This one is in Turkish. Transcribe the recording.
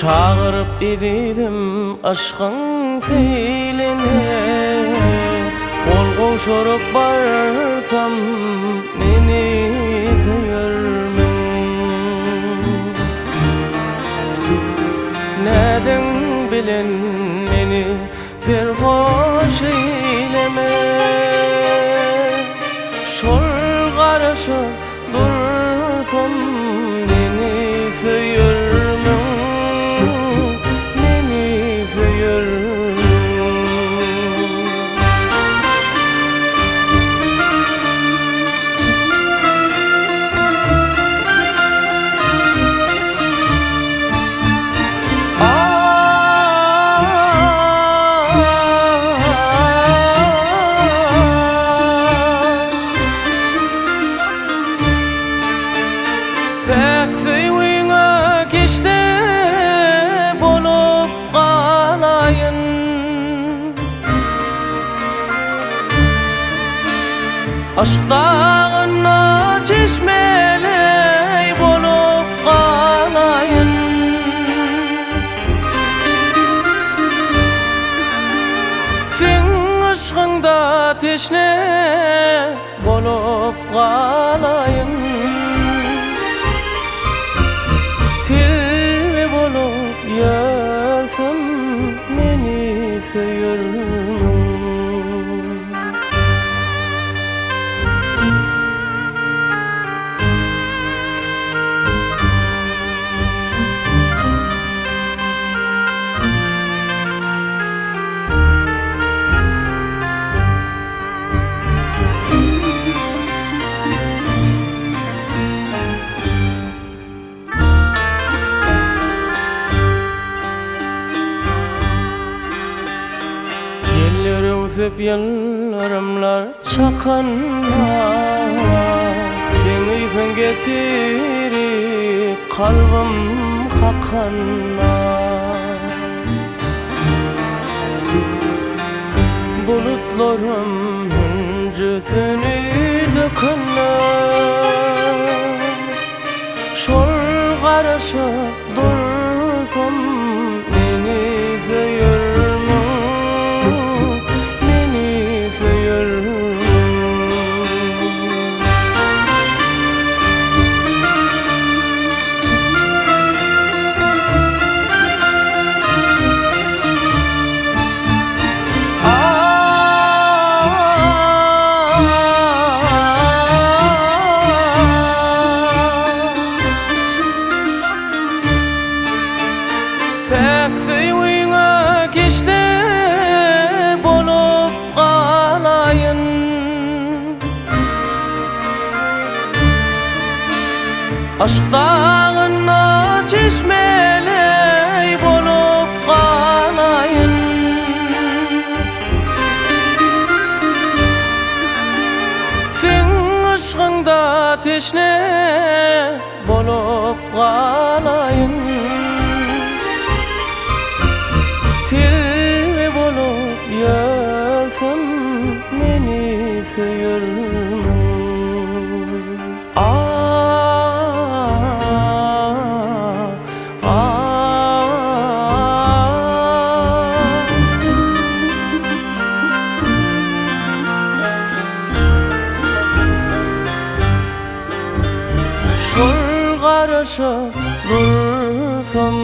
Çağırıp ididim aşkın seylene, ol koşurup barsam meni söyürmün. Neden bilen meni serhoş eyleme, şol karşı dursam meni söyürmün. Pek suyuna geçti bolup kalayın, aşk dağına çeşmeley bolup kalayın. Sen aşkında teşne bolup kalayın, til bolup yarsam meni söyürmün. Özüp yıllarımlar çakanlar, seni izin getirip kalbim kakanlar. Bulutlarım hüncüsünü dökenler, şol karışıp dursam meni söyürmün. Pek suyuna geçti bolup kalayın, aşk dağına çeşmeley bolup kalayın. Sen aşkında teşne bolup kalayın, til bolup yarsam meni söyürmün. Şol karşı dursam